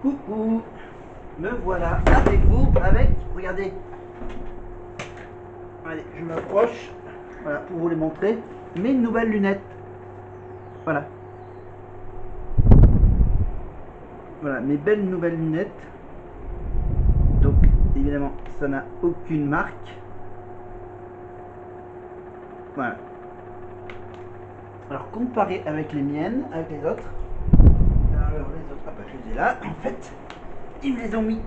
Coucou, me voilà avec vous, regardez, allez, je m'approche, voilà, pour vous les montrer, mes nouvelles lunettes, voilà, mes belles nouvelles lunettes, donc évidemment, ça n'a aucune marque, voilà, alors comparé avec les miennes, avec les autres, alors les autres, je les ai là, en fait, ils me les ont mis,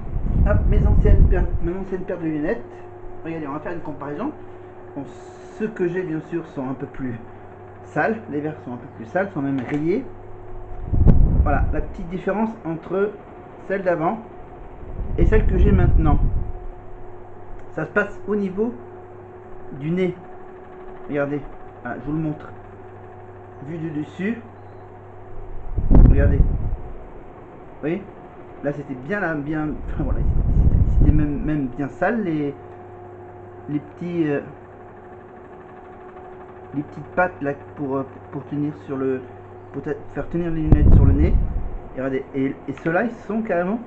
hop, mon ancienne paire de lunettes, regardez, on va faire une comparaison. Bon, ceux que j'ai bien sûr sont un peu plus sales, les verres sont un peu plus sales, sont même rayés. Voilà, la petite différence entre celle d'avant et celle que j'ai maintenant. Ça se passe au niveau du nez. Regardez, voilà, je vous le montre. Vu du dessus, regardez. Vous voyez, là c'était bien là, bien, enfin, voilà, c'était même bien sale les petits les petites pattes là pour tenir sur le, pour faire tenir les lunettes sur le nez. Et regardez, et ceux-là ils sont carrément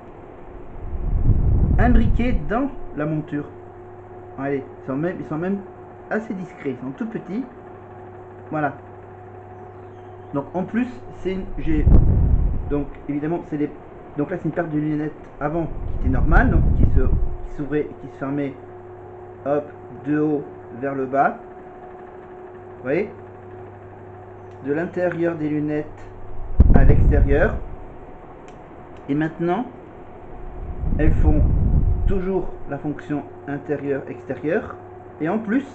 imbriqués dans la monture. Allez, ils sont même assez discrets, ils sont tout petits. Voilà. Donc en plus, j'ai donc évidemment c'est des, donc là c'est une paire de lunettes avant qui était normale, donc qui s'ouvrait, qui se fermait, hop, de haut vers le bas. Vous voyez, de l'intérieur des lunettes à l'extérieur. Et maintenant, elles font toujours la fonction intérieur-extérieur. Et en plus,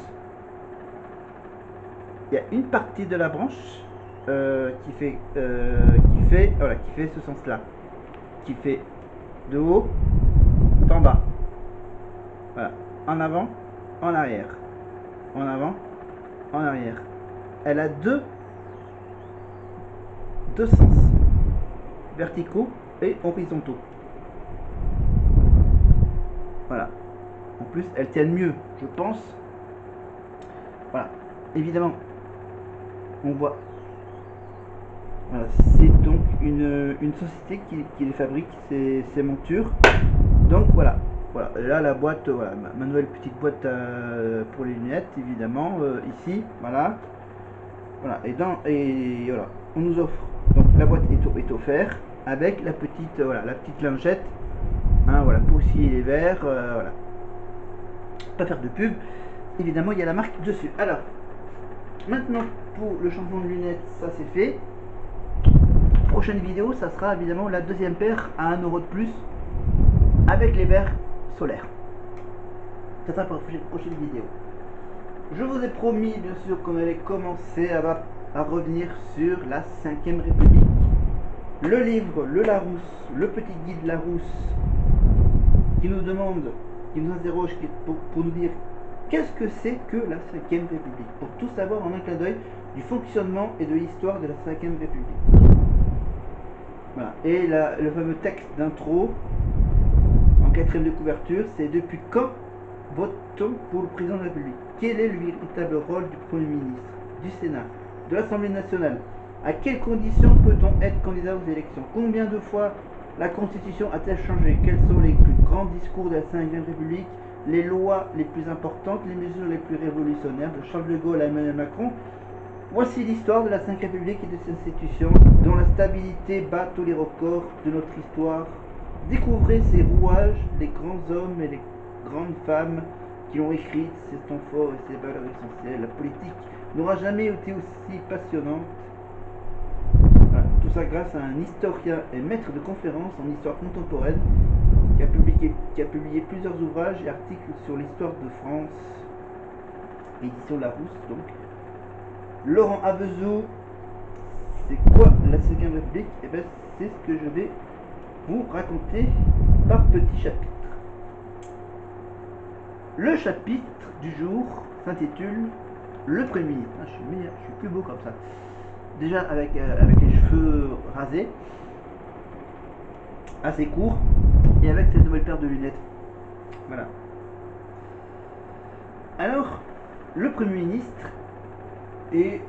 il y a une partie de la branche qui fait ce sens-là, qui fait de haut en bas. Voilà, en avant, en arrière, en avant, en arrière. Elle a deux sens, verticaux et horizontaux. Voilà. En plus, elles tiennent mieux, je pense. Voilà. Évidemment, on voit. Voilà. C'est donc une société qui les fabrique, ces montures. Donc voilà. Voilà. Là, la boîte, voilà, ma nouvelle petite boîte pour les lunettes, évidemment, ici. Voilà. Voilà. Et voilà. On nous offre. Donc la boîte est offerte avec la petite, la petite lingette. Hein, voilà, pour scier les verres, voilà. Pas faire de pub. Évidemment, il y a la marque dessus. Alors, maintenant, pour le changement de lunettes, ça c'est fait. Prochaine vidéo, ça sera évidemment la deuxième paire à 1 € de plus avec les verres solaires. Ça sera pour la prochaine vidéo. Je vous ai promis, bien sûr, qu'on allait commencer à revenir sur la 5ème République. Le livre, le Larousse, le petit guide Larousse, qui nous demande, qui nous interroge pour nous dire qu'est-ce que c'est que la 5ème République, pour tout savoir en un clin d'œil du fonctionnement et de l'histoire de la 5ème République. Voilà. Et le fameux texte d'intro en 4ème de couverture, c'est: depuis quand vote-t-on pour le président de la République? Quel est le véritable rôle du Premier ministre, du Sénat, de l'Assemblée nationale? À quelles conditions peut-on être candidat aux élections? Combien de fois la Constitution a-t-elle changé? Quels sont les plus grands discours de la 5ème République? Les lois les plus importantes, les mesures les plus révolutionnaires, de Charles de Gaulle à Emmanuel Macron? Voici l'histoire de la 5ème République et de ses institutions, dont la stabilité bat tous les records de notre histoire. Découvrez ses rouages, les grands hommes et les grandes femmes qui l'ont écrite, ses temps forts et ses valeurs essentielles. La politique n'aura jamais été aussi passionnante. Voilà, tout ça grâce à un historien et maître de conférences en histoire contemporaine qui a publié plusieurs ouvrages et articles sur l'histoire de France, édition Larousse donc. Laurent Avezeau. C'est quoi la 5ème République? Et bien c'est ce que je vais vous raconter par petits chapitres. Le chapitre du jour s'intitule Le Premier ministre. Ah, je suis plus beau comme ça. Déjà avec les cheveux rasés, assez courts, et avec cette nouvelle paire de lunettes. Voilà. Alors, le Premier ministre est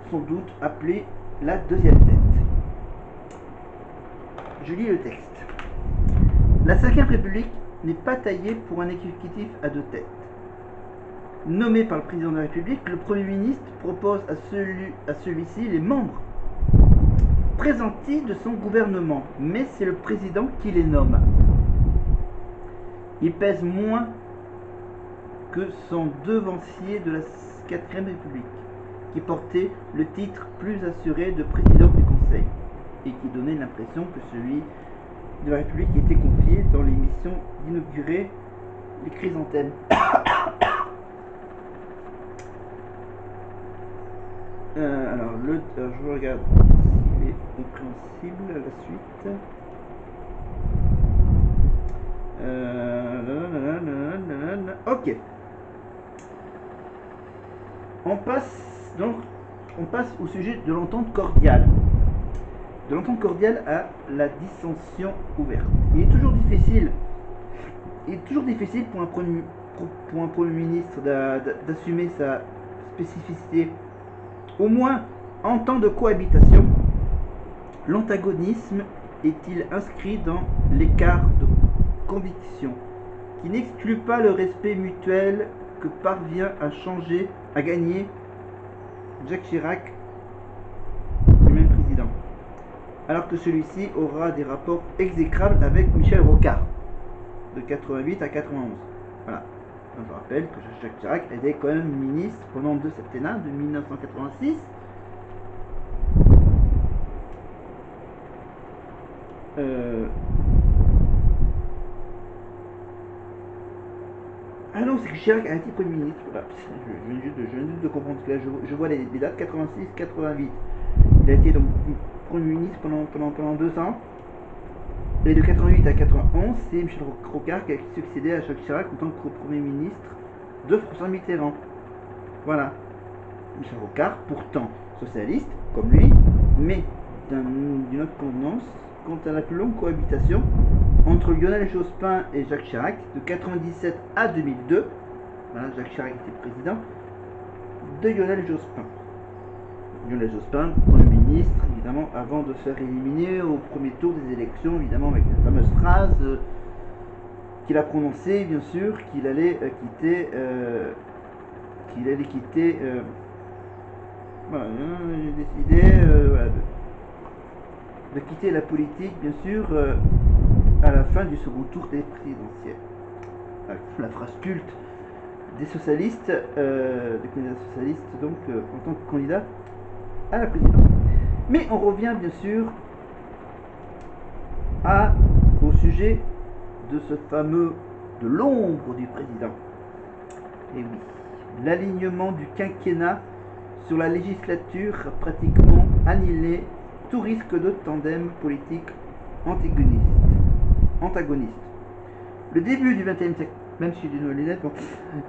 sans doute appelé la deuxième tête. Je lis le texte. La Ve République n'est pas taillée pour un exécutif à deux têtes. Nommé par le président de la République, le Premier ministre propose à celui-ci les membres présentés de son gouvernement, mais c'est le président qui les nomme. Il pèse moins que son devancier de la Quatrième République, qui portait le titre plus assuré de président du Conseil, et qui donnait l'impression que celui de la République était confié dans les missions d'inaugurer les chrysanthèmes. Alors, je regarde s'il est compréhensible, la suite. Ok. On passe au sujet de l'entente cordiale. De l'entente cordiale à la dissension ouverte. Il est toujours difficile pour un Premier ministre d'assumer sa spécificité. Au moins, en temps de cohabitation, l'antagonisme est-il inscrit dans l'écart de conviction, qui n'exclut pas le respect mutuel que parvient à gagner Jacques Chirac, le même président, alors que celui-ci aura des rapports exécrables avec Michel Rocard, de 88 à 91. Voilà. Je rappelle que Jacques Chirac était quand même ministre pendant 2 septennats, de 1986 Ah non, c'est que Chirac a été Premier ministre. Voilà. Je viens juste de comprendre que là, je vois les dates 86-88. Il a été donc Premier ministre pendant 2 ans. Et de 88 à 91, c'est Michel Rocard qui a succédé à Jacques Chirac en tant que Premier ministre de François Mitterrand. Voilà. Michel Rocard, pourtant socialiste, comme lui, mais d'une autre contenance quant à la plus longue cohabitation entre Lionel Jospin et Jacques Chirac, de 97 à 2002. Voilà, Jacques Chirac était président de Lionel Jospin. Lionel Jospin, Premier ministre, évidemment, avant de se faire éliminer au premier tour des élections, évidemment, avec la fameuse phrase qu'il a prononcée, bien sûr, qu'il allait quitter. Voilà, j'ai décidé voilà, de quitter la politique, bien sûr, à la fin du second tour des présidentielles. La phrase culte des socialistes, des candidats socialistes, donc en tant que candidat à la présidence. Mais on revient bien sûr au sujet de ce fameux de l'ombre du président. Et oui, l'alignement du quinquennat sur la législature a pratiquement annihilé tout risque de tandem politique antagoniste. Le début du XXe siècle, même si j'ai des lunettes, bon,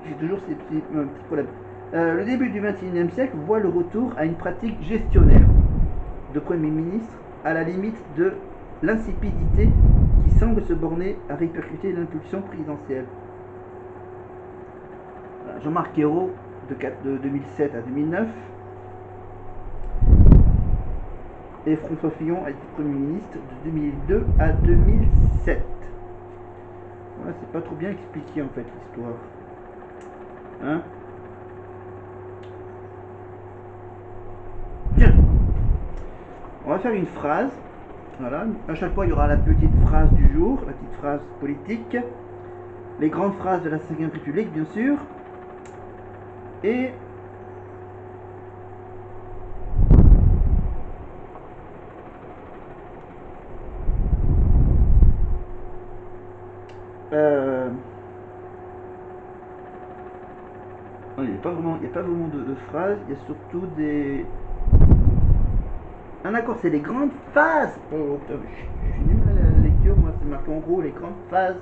j'ai toujours ces petits problèmes. Le début du XXIe siècle voit le retour à une pratique gestionnaire de Premier ministre à la limite de l'insipidité qui semble se borner à répercuter l'impulsion présidentielle. Jean-Marc Ayrault, de 2007 à 2009, et François Fillon a été Premier ministre de 2002 à 2007. Voilà, c'est pas trop bien expliqué en fait l'histoire. Hein? Bien. On va faire une phrase. Voilà. À chaque fois, il y aura la petite phrase du jour, la petite phrase politique, les grandes phrases de la Ve République, bien sûr, et il n'y a pas vraiment de phrases, il y a surtout des... Ah d'accord, c'est les grandes phases. Oh, je suis nul à la lecture, moi c'est marqué en gros les grandes phases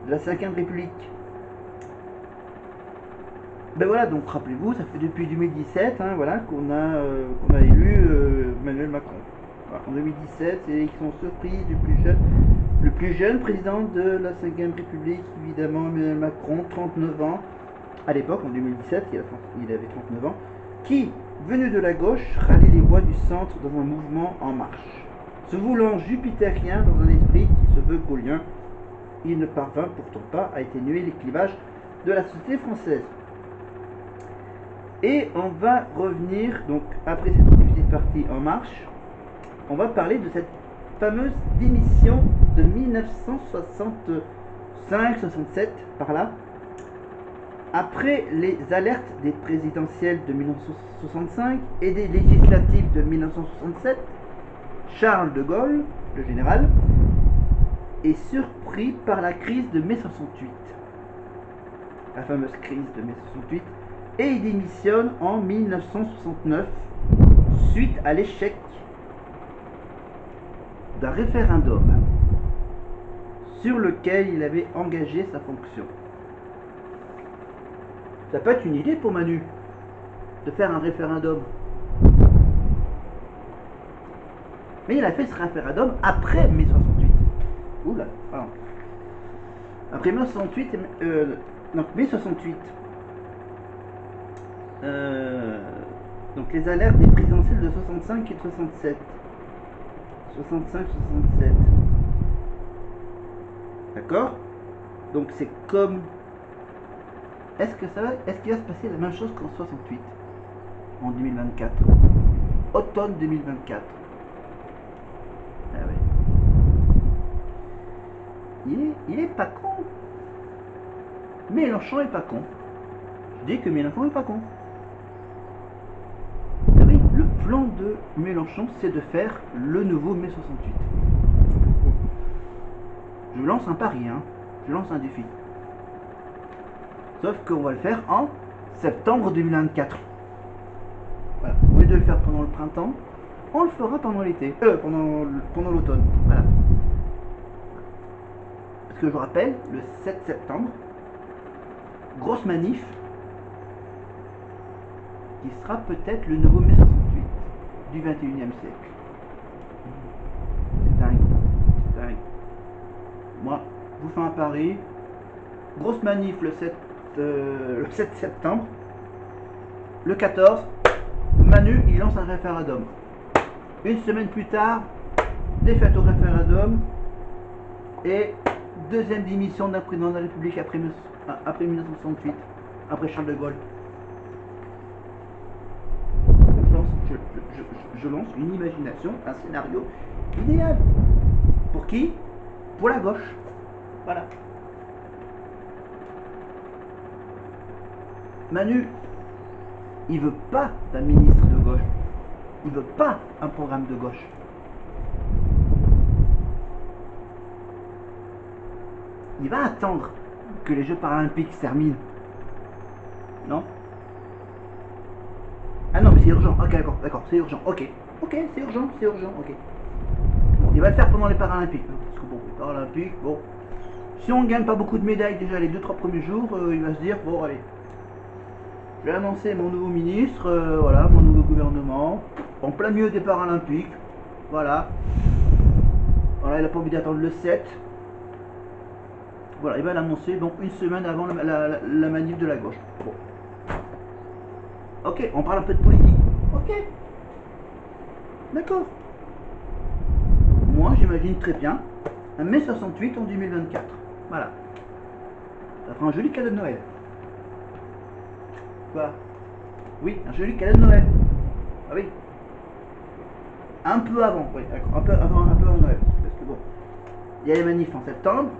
de la Ve République. Ben voilà, donc rappelez-vous, ça fait depuis 2017 hein, voilà, qu'on a élu Emmanuel Macron. Voilà, en 2017, c'est l'élection surprise le plus jeune président de la Ve République, évidemment Emmanuel Macron, 39 ans. À l'époque, en 2017, il avait 39 ans, qui, venu de la gauche, rallie les voix du centre dans un mouvement en marche, se voulant jupitérien dans un esprit qui se veut gaulien. il ne parvint pourtant pas à atténuer les clivages de la société française. Et on va revenir, donc après cette petite partie en marche, on va parler de cette fameuse démission de 1965-67, par là. Après les alertes des présidentielles de 1965 et des législatives de 1967, Charles de Gaulle, le général, est surpris par la crise de mai 68, la fameuse crise de mai 68, et il démissionne en 1969 suite à l'échec d'un référendum sur lequel il avait engagé sa fonction. Ça peut être une idée pour Manu de faire un référendum. Mais il a fait ce référendum après mai 68. Oula, pardon. Après mai 68, donc mai 68. Donc les alertes des présidentielles de 65 et 67. 65-67. D'accord? Donc c'est comme... Est-ce qu'il va se passer la même chose qu'en 68? En 2024? Automne 2024. Ah ouais. Il est pas con. Mélenchon est pas con. Je dis que Mélenchon est pas con. Ah oui, le plan de Mélenchon, c'est de faire le nouveau mai 68. Je lance un pari, hein. Je lance un défi. Sauf qu'on va le faire en septembre 2024. Voilà. Au lieu de le faire pendant le printemps, on le fera pendant l'été. Pendant l'automne. Voilà. Parce que je vous rappelle, le 7 septembre, grosse manif, qui sera peut-être le nouveau mai 68 du 21e siècle. C'est dingue. C'est dingue. Moi, je vous fais un pari. Grosse manif le 7 septembre. Le 14, Manu, il lance un référendum. Une semaine plus tard, défaite au référendum et deuxième démission d'un président de la République après 1968, après Charles de Gaulle. Je lance une imagination, un scénario idéal. Pour qui? Pour la gauche. Voilà. Manu, il veut pas d'un ministre de gauche. Il veut pas un programme de gauche. Il va attendre que les Jeux paralympiques se terminent. Non? Ah non, mais c'est urgent. Ok, d'accord, c'est urgent. Ok, c'est urgent, ok. Bon, il va le faire pendant les Paralympiques. Parce que bon, les Paralympiques, bon. Si on ne gagne pas beaucoup de médailles déjà les 2-3 premiers jours, il va se dire, bon, allez. Je vais annoncer mon nouveau ministre, voilà, mon nouveau gouvernement, en plein milieu des Paralympiques. Voilà. Voilà, il n'a pas envie d'attendre le 7. Voilà, il va l'annoncer donc une semaine avant la manif de la gauche. Bon. Ok, on parle un peu de politique. Ok. D'accord. Moi, j'imagine très bien un mai 68 en 2024. Voilà. Ça fera un joli cadeau de Noël. Quoi? Oui, un joli cadeau de Noël. Ah oui. Un peu avant, oui, d'accord. Un peu avant Noël. Parce que bon, il y a les manifs en septembre.